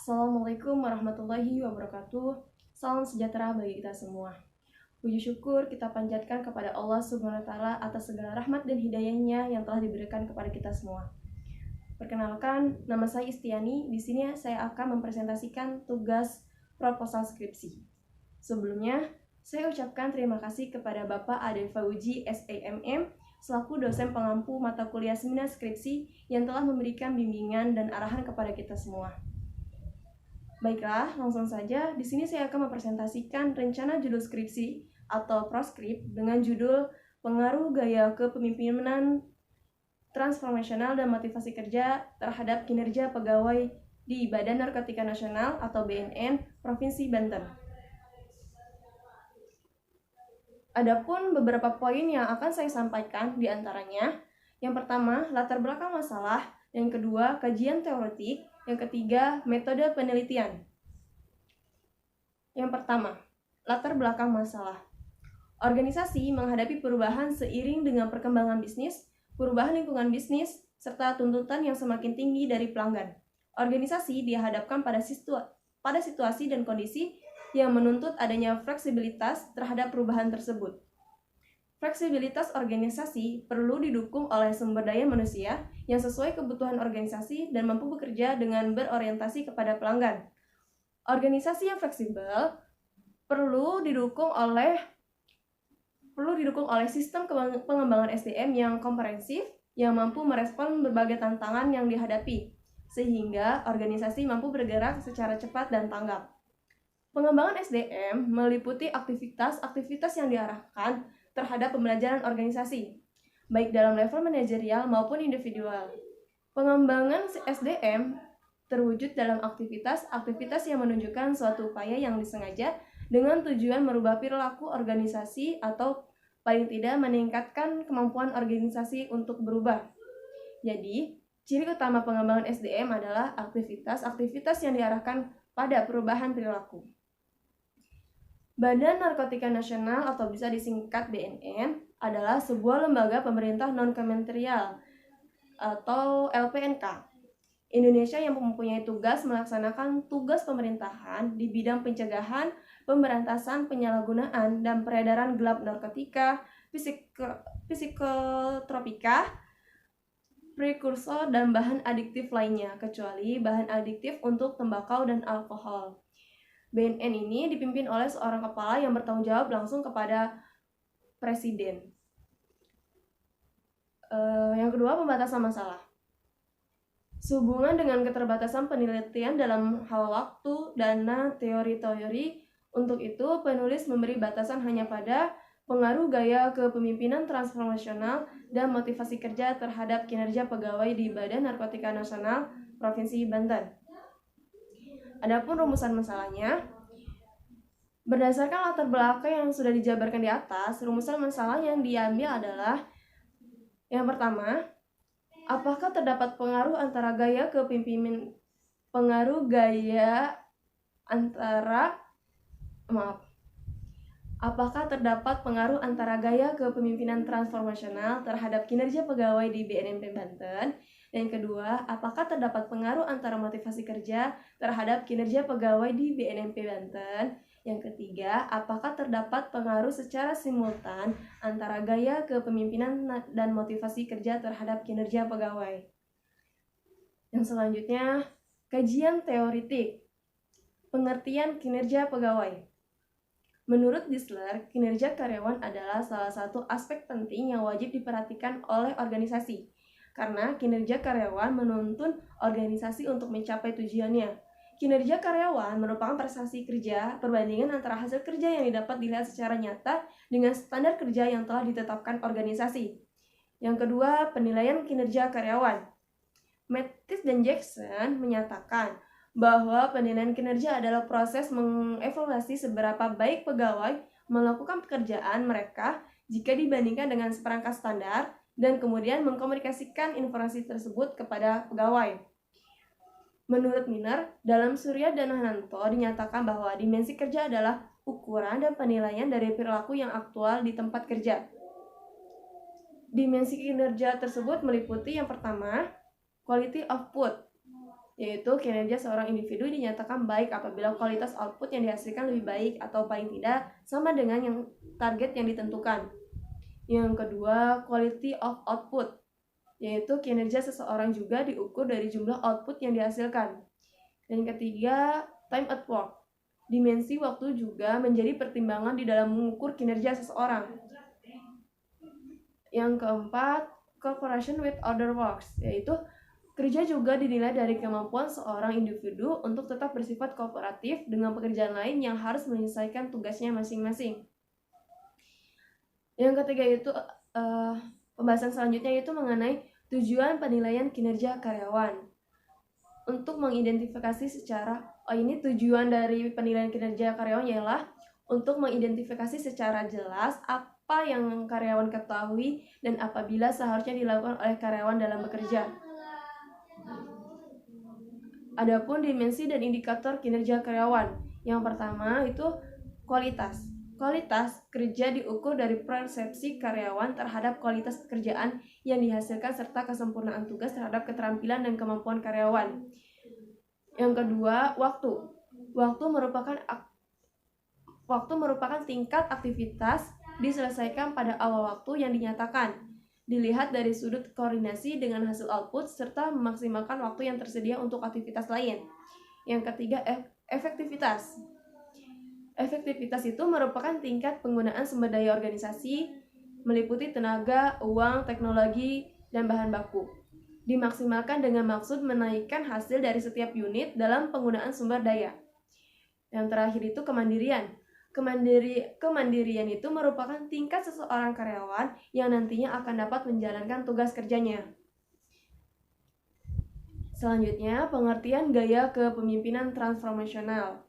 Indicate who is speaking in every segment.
Speaker 1: Assalamualaikum warahmatullahi wabarakatuh. Salam sejahtera bagi kita semua. Puji syukur kita panjatkan kepada Allah Subhanahu wa taala atas segala rahmat dan hidayahnya yang telah diberikan kepada kita semua. Perkenalkan, nama saya Istiani. Di sini saya akan mempresentasikan tugas proposal skripsi. Sebelumnya, saya ucapkan terima kasih kepada Bapak Ade Fauji SAMM selaku dosen pengampu mata kuliah seminar skripsi yang telah memberikan bimbingan dan arahan kepada kita semua. Baiklah, langsung saja. Di sini saya akan mempresentasikan rencana judul skripsi atau proskrip dengan judul Pengaruh Gaya Kepemimpinan Transformasional dan Motivasi Kerja terhadap Kinerja Pegawai di Badan Narkotika Nasional atau BNN Provinsi Banten. Adapun beberapa poin yang akan saya sampaikan di antaranya, yang pertama, latar belakang masalah, yang kedua, kajian teoretik, yang ketiga, metode penelitian. Yang pertama, latar belakang masalah. Organisasi menghadapi perubahan seiring dengan perkembangan bisnis, perubahan lingkungan bisnis, serta tuntutan yang semakin tinggi dari pelanggan. Organisasi dihadapkan pada situasi dan kondisi yang menuntut adanya fleksibilitas terhadap perubahan tersebut. Fleksibilitas organisasi perlu didukung oleh sumber daya manusia yang sesuai kebutuhan organisasi dan mampu bekerja dengan berorientasi kepada pelanggan. Organisasi yang fleksibel perlu didukung oleh sistem pengembangan SDM yang komprehensif yang mampu merespon berbagai tantangan yang dihadapi, sehingga organisasi mampu bergerak secara cepat dan tanggap. Pengembangan SDM meliputi aktivitas-aktivitas yang diarahkan terhadap pembelajaran organisasi, baik dalam level manajerial maupun individual. Pengembangan SDM terwujud dalam aktivitas-aktivitas yang menunjukkan suatu upaya yang disengaja dengan tujuan merubah perilaku organisasi atau paling tidak meningkatkan kemampuan organisasi untuk berubah. Jadi, ciri utama pengembangan SDM adalah aktivitas-aktivitas yang diarahkan pada perubahan perilaku. Badan Narkotika Nasional atau bisa disingkat BNN adalah sebuah lembaga pemerintah non-kementerial atau LPNK Indonesia yang mempunyai tugas melaksanakan tugas pemerintahan di bidang pencegahan, pemberantasan penyalahgunaan dan peredaran gelap narkotika, psikotropika, prekursor dan bahan adiktif lainnya, kecuali bahan adiktif untuk tembakau dan alkohol. BNN ini dipimpin oleh seorang kepala yang bertanggung jawab langsung kepada presiden. Yang kedua, pembatasan masalah. Sehubungan dengan keterbatasan penelitian dalam hal waktu, dana, teori-teori, untuk itu penulis memberi batasan hanya pada pengaruh gaya kepemimpinan transformasional dan motivasi kerja terhadap kinerja pegawai di Badan Narkotika Nasional Provinsi Banten. Adapun rumusan masalahnya, berdasarkan latar belakang yang sudah dijabarkan di atas, rumusan masalah yang diambil adalah yang pertama, apakah terdapat pengaruh antara gaya kepemimpinan Apakah terdapat pengaruh antara gaya kepemimpinan transformasional terhadap kinerja pegawai di BNN Banten? Dan yang kedua, apakah terdapat pengaruh antara motivasi kerja terhadap kinerja pegawai di BNN Banten? Yang ketiga, apakah terdapat pengaruh secara simultan antara gaya kepemimpinan dan motivasi kerja terhadap kinerja pegawai? Yang selanjutnya, kajian teoretik. Pengertian kinerja pegawai. Menurut Disler, kinerja karyawan adalah salah satu aspek penting yang wajib diperhatikan oleh organisasi, karena kinerja karyawan menuntun organisasi untuk mencapai tujuannya. Kinerja karyawan merupakan prestasi kerja perbandingan antara hasil kerja yang dapat dilihat secara nyata dengan standar kerja yang telah ditetapkan organisasi. Yang kedua, penilaian kinerja karyawan. Mattis dan Jackson menyatakan bahwa penilaian kinerja adalah proses mengevaluasi seberapa baik pegawai melakukan pekerjaan mereka jika dibandingkan dengan seperangkat standar dan kemudian mengkomunikasikan informasi tersebut kepada pegawai. Menurut Miner, dalam Surya dan Hananto dinyatakan bahwa dimensi kerja adalah ukuran dan penilaian dari perilaku yang aktual di tempat kerja. Dimensi kinerja tersebut meliputi yang pertama, quality output. yaitu kinerja seorang individu dinyatakan baik apabila kualitas output yang dihasilkan lebih baik atau paling tidak sama dengan yang target yang ditentukan. Yang kedua, quality of output, yaitu kinerja seseorang juga diukur dari jumlah output yang dihasilkan. Dan yang ketiga, time at work. Dimensi waktu juga menjadi pertimbangan di dalam mengukur kinerja seseorang. Yang keempat, cooperation with other works, yaitu kerja juga dinilai dari kemampuan seorang individu untuk tetap bersifat kooperatif dengan pekerjaan lain yang harus menyelesaikan tugasnya masing-masing. Yang ketiga itu pembahasan selanjutnya yaitu mengenai tujuan penilaian kinerja karyawan. Untuk mengidentifikasi ini tujuan dari penilaian kinerja karyawan ialah untuk mengidentifikasi secara jelas apa yang karyawan ketahui dan apabila seharusnya dilakukan oleh karyawan dalam bekerja. Adapun dimensi dan indikator kinerja karyawan. Yang pertama itu kualitas. Kualitas kerja diukur dari persepsi karyawan terhadap kualitas pekerjaan yang dihasilkan serta kesempurnaan tugas terhadap keterampilan dan kemampuan karyawan. Yang kedua, waktu. Waktu merupakan tingkat aktivitas diselesaikan pada awal waktu yang dinyatakan. Dilihat dari sudut koordinasi dengan hasil output serta memaksimalkan waktu yang tersedia untuk aktivitas lain. Yang ketiga, efektivitas. Efektivitas itu merupakan tingkat penggunaan sumber daya organisasi meliputi tenaga, uang, teknologi, dan bahan baku. Dimaksimalkan dengan maksud menaikkan hasil dari setiap unit dalam penggunaan sumber daya. Yang terakhir itu kemandirian. Kemandirian itu merupakan tingkat seseorang karyawan yang nantinya akan dapat menjalankan tugas kerjanya. Selanjutnya, pengertian gaya kepemimpinan transformasional.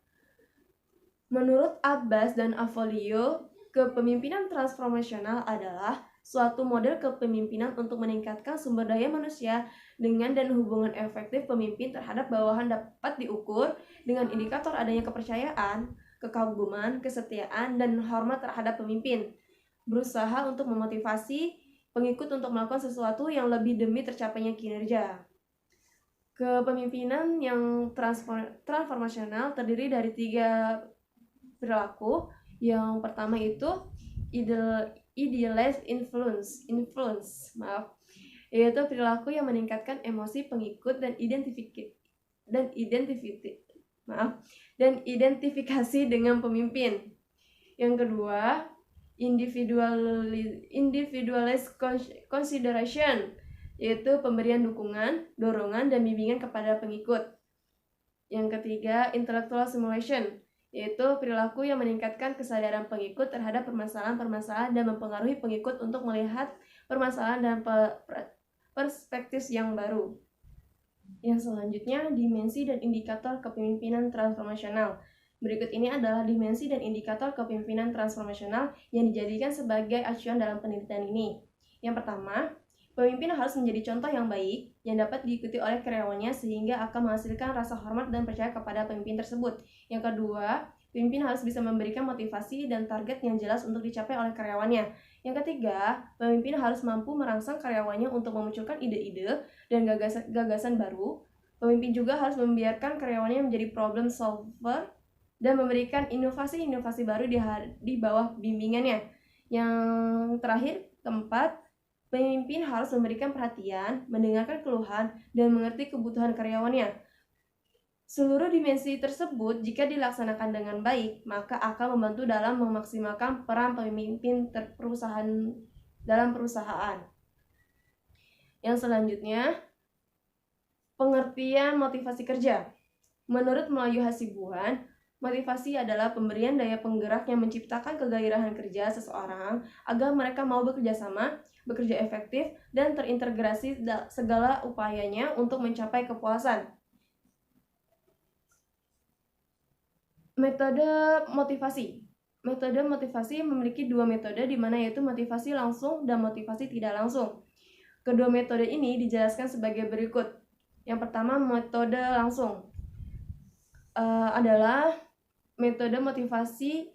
Speaker 1: Menurut Abbas dan Avolio, kepemimpinan transformasional adalah suatu model kepemimpinan untuk meningkatkan sumber daya manusia dengan dan hubungan efektif pemimpin terhadap bawahan dapat diukur dengan indikator adanya kepercayaan, kekaguman, kesetiaan, dan hormat terhadap pemimpin. Berusaha untuk memotivasi pengikut untuk melakukan sesuatu yang lebih demi tercapainya kinerja. Kepemimpinan yang transformasional terdiri dari 3 perilaku. Yang pertama itu idealized influence, yaitu perilaku yang meningkatkan emosi pengikut dan identifikasi dengan pemimpin. Yang kedua, individualized consideration, yaitu pemberian dukungan, dorongan, dan bimbingan kepada pengikut. Yang ketiga, intellectual simulation, yaitu perilaku yang meningkatkan kesadaran pengikut terhadap permasalahan-permasalahan dan mempengaruhi pengikut untuk melihat permasalahan dan perspektif yang baru. Yang selanjutnya, dimensi dan indikator kepemimpinan transformasional. Berikut ini adalah dimensi dan indikator kepemimpinan transformasional yang dijadikan sebagai acuan dalam penelitian ini. Yang pertama, pemimpin harus menjadi contoh yang baik yang dapat diikuti oleh karyawannya sehingga akan menghasilkan rasa hormat dan percaya kepada pemimpin tersebut. Yang kedua, pemimpin harus bisa memberikan motivasi dan target yang jelas untuk dicapai oleh karyawannya. Yang ketiga, pemimpin harus mampu merangsang karyawannya untuk memunculkan ide-ide dan gagasan baru. Pemimpin juga harus membiarkan karyawannya menjadi problem solver dan memberikan inovasi-inovasi baru di bawah bimbingannya. Yang terakhir, keempat, pemimpin harus memberikan perhatian, mendengarkan keluhan, dan mengerti kebutuhan karyawannya. Seluruh dimensi tersebut jika dilaksanakan dengan baik, maka akan membantu dalam memaksimalkan peran pemimpin dalam perusahaan. Yang selanjutnya, pengertian motivasi kerja. Menurut Melayu Hasibuan, motivasi adalah pemberian daya penggerak yang menciptakan kegairahan kerja seseorang agar mereka mau bekerja sama, bekerja efektif, dan terintegrasi segala upayanya untuk mencapai kepuasan. Metode motivasi. Metode motivasi memiliki 2 metode di mana yaitu motivasi langsung dan motivasi tidak langsung. Kedua metode ini dijelaskan sebagai berikut. Yang pertama, metode langsung adalah metode motivasi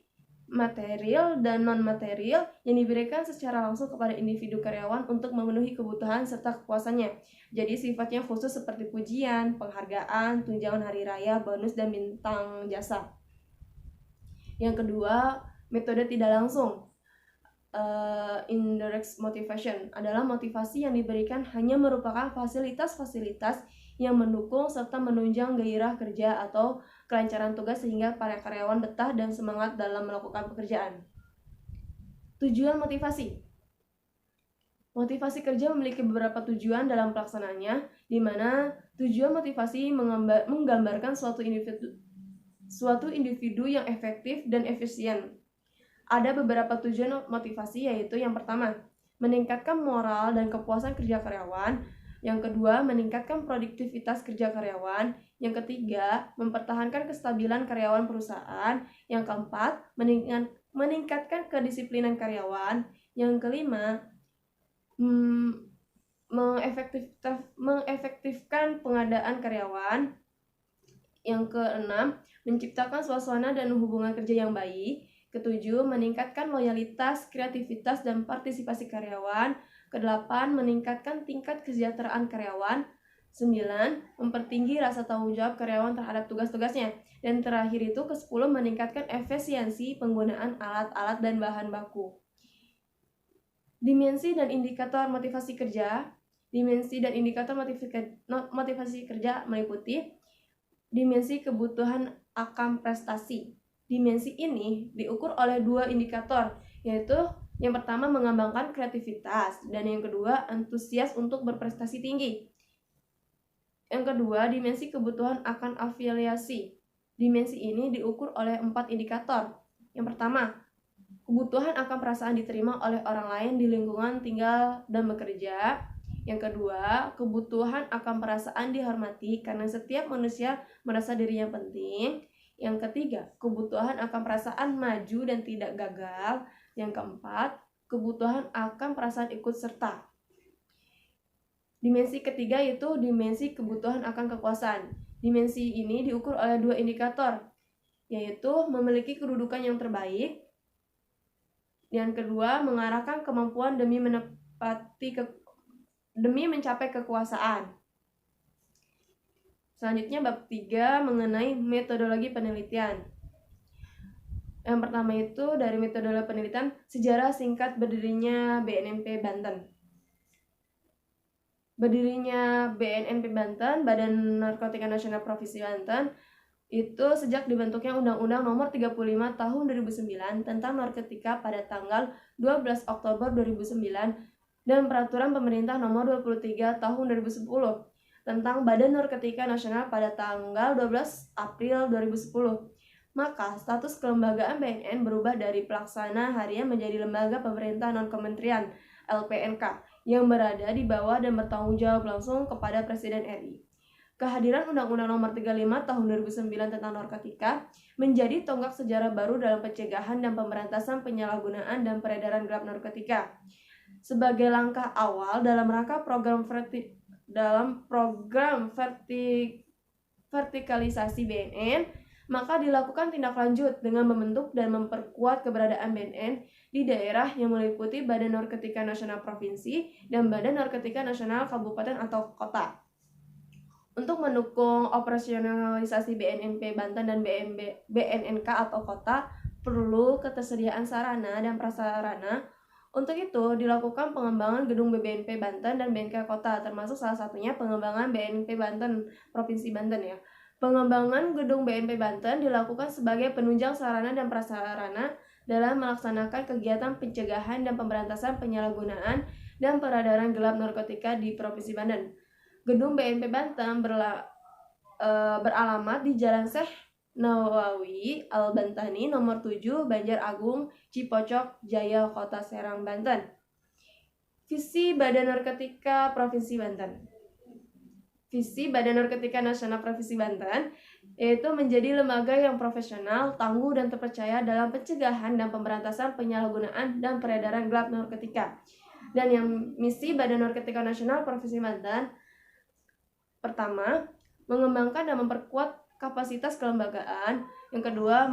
Speaker 1: material dan non-material yang diberikan secara langsung kepada individu karyawan untuk memenuhi kebutuhan serta kepuasannya. Jadi sifatnya khusus seperti pujian, penghargaan, tunjangan hari raya, bonus, dan bintang jasa. Yang kedua, metode tidak langsung. Indirect motivation adalah motivasi yang diberikan hanya merupakan fasilitas-fasilitas yang mendukung serta menunjang gairah kerja atau kelancaran tugas sehingga para karyawan betah dan semangat dalam melakukan pekerjaan. Tujuan motivasi. Motivasi kerja memiliki beberapa tujuan dalam pelaksanaannya, di mana tujuan motivasi menggambarkan suatu individu yang efektif dan efisien. Ada beberapa tujuan motivasi, yaitu yang pertama, meningkatkan moral dan kepuasan kerja karyawan. Yang kedua, meningkatkan produktivitas kerja karyawan. Yang ketiga, mempertahankan kestabilan karyawan perusahaan. Yang keempat, meningkatkan kedisiplinan karyawan. Yang kelima, mengefektifkan pengadaan karyawan. Yang keenam, menciptakan suasana dan hubungan kerja yang baik. Ketujuh, meningkatkan loyalitas, kreativitas, dan partisipasi karyawan. Kedelapan, meningkatkan tingkat kesejahteraan karyawan. 9, mempertinggi rasa tanggung jawab karyawan terhadap tugas-tugasnya. Dan terakhir itu ke-10, meningkatkan efisiensi penggunaan alat-alat dan bahan baku. Dimensi dan indikator motivasi kerja. Dimensi dan indikator motivasi kerja meliputi dimensi kebutuhan akan prestasi. Dimensi ini diukur oleh dua indikator, yaitu yang pertama mengembangkan kreativitas dan yang kedua antusias untuk berprestasi tinggi. Yang kedua, dimensi kebutuhan akan afiliasi. Dimensi ini diukur oleh 4 indikator. Yang pertama, kebutuhan akan perasaan diterima oleh orang lain di lingkungan tinggal dan bekerja. Yang kedua, kebutuhan akan perasaan dihormati karena setiap manusia merasa dirinya penting. Yang ketiga, kebutuhan akan perasaan maju dan tidak gagal. Yang keempat, kebutuhan akan perasaan ikut serta. Dimensi ketiga yaitu dimensi kebutuhan akan kekuasaan. Dimensi ini diukur oleh 2 indikator, yaitu memiliki kedudukan yang terbaik. Yang kedua, mengarahkan kemampuan demi mencapai kekuasaan. Selanjutnya bab 3 mengenai metodologi penelitian. Yang pertama itu dari metodologi penelitian, sejarah singkat berdirinya BNNP Banten. Berdirinya BNNP Banten, Badan Narkotika Nasional Provinsi Banten, itu sejak dibentuknya Undang-Undang Nomor 35 Tahun 2009 tentang narkotika pada tanggal 12 Oktober 2009 dan Peraturan Pemerintah Nomor 23 Tahun 2010 tentang Badan Narkotika Nasional pada tanggal 12 April 2010. Maka status kelembagaan BNN berubah dari pelaksana harian menjadi lembaga pemerintah non-kementerian LPNK yang berada di bawah dan bertanggung jawab langsung kepada Presiden RI. Kehadiran Undang-Undang Nomor 35 Tahun 2009 tentang narkotika menjadi tonggak sejarah baru dalam pencegahan dan pemberantasan penyalahgunaan dan peredaran gelap narkotika. Sebagai langkah awal dalam rangka program vertikalisasi BNN, maka dilakukan tindak lanjut dengan membentuk dan memperkuat keberadaan BNN di daerah yang meliputi Badan Narkotika Nasional Provinsi dan Badan Narkotika Nasional Kabupaten atau Kota. Untuk mendukung operasionalisasi BNNP Banten dan BNNK atau Kota, perlu ketersediaan sarana dan prasarana. Untuk itu, dilakukan pengembangan gedung BNNP Banten dan BNK Kota, termasuk salah satunya pengembangan BNNP Banten, Provinsi Banten ya. Pengembangan gedung BNP Banten dilakukan sebagai penunjang sarana dan prasarana dalam melaksanakan kegiatan pencegahan dan pemberantasan penyalahgunaan dan peredaran gelap narkotika di Provinsi Banten. Gedung BNP Banten beralamat di Jalan Syekh Nawawi Al-Bantani nomor 7 Banjar Agung, Cipocok, Jaya, Kota Serang, Banten. Visi Badan Narkotika Provinsi Banten. Visi Badan Narkotika Nasional Provinsi Banten yaitu menjadi lembaga yang profesional, tangguh, dan terpercaya dalam pencegahan dan pemberantasan penyalahgunaan dan peredaran gelap narkotika. Dan yang misi Badan Narkotika Nasional Provinsi Banten, pertama, mengembangkan dan memperkuat kapasitas kelembagaan. Yang kedua,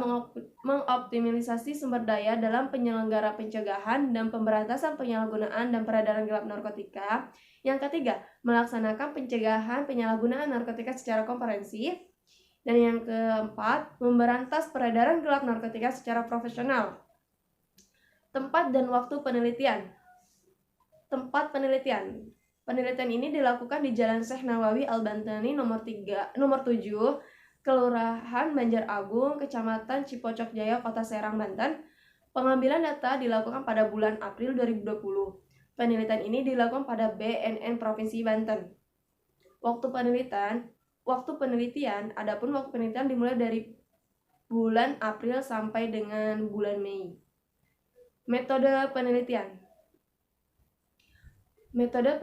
Speaker 1: mengoptimalisasi sumber daya dalam penyelenggara pencegahan dan pemberantasan penyalahgunaan dan peredaran gelap narkotika. Yang ketiga, melaksanakan pencegahan penyalahgunaan narkotika secara komprehensif. Dan yang keempat, memberantas peredaran gelap narkotika secara profesional. Tempat dan waktu penelitian. Tempat penelitian. Penelitian ini dilakukan di Jalan Syekh Nawawi Al-Bantani nomor 7, Kelurahan Banjar Agung, Kecamatan Cipocok Jaya, Kota Serang, Banten. Pengambilan data dilakukan pada bulan April 2020. Penelitian ini dilakukan pada BNN Provinsi Banten. Waktu penelitian, adapun waktu penelitian dimulai dari bulan April sampai dengan bulan Mei. Metode penelitian. Metode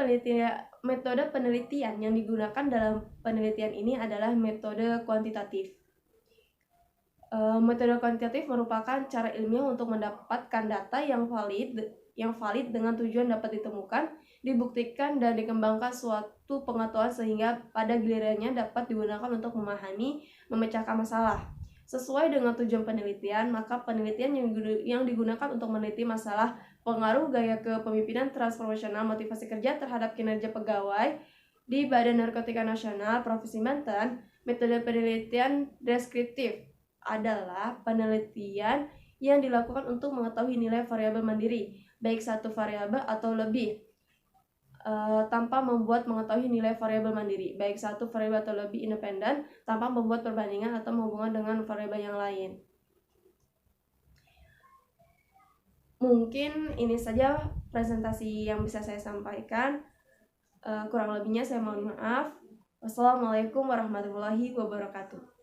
Speaker 1: penelitian yang digunakan dalam penelitian ini adalah metode kuantitatif. Metode kuantitatif merupakan cara ilmiah untuk mendapatkan data yang valid dengan tujuan dapat ditemukan, dibuktikan, dan dikembangkan suatu pengetahuan sehingga pada gilirannya dapat digunakan untuk memahami, memecahkan masalah. Sesuai dengan tujuan penelitian, maka penelitian yang digunakan untuk meneliti masalah pengaruh gaya kepemimpinan transformasional motivasi kerja terhadap kinerja pegawai di Badan Narkotika Nasional Provinsi Banten. Metode penelitian deskriptif adalah penelitian yang dilakukan untuk mengetahui nilai variabel mandiri, baik satu variabel atau lebih, tanpa membuat mengetahui nilai variabel mandiri, baik satu variabel atau lebih independen, tanpa membuat perbandingan atau menghubungkan dengan variabel yang lain. Mungkin ini saja presentasi yang bisa saya sampaikan. Kurang lebihnya saya mohon maaf. Wassalamualaikum warahmatullahi wabarakatuh.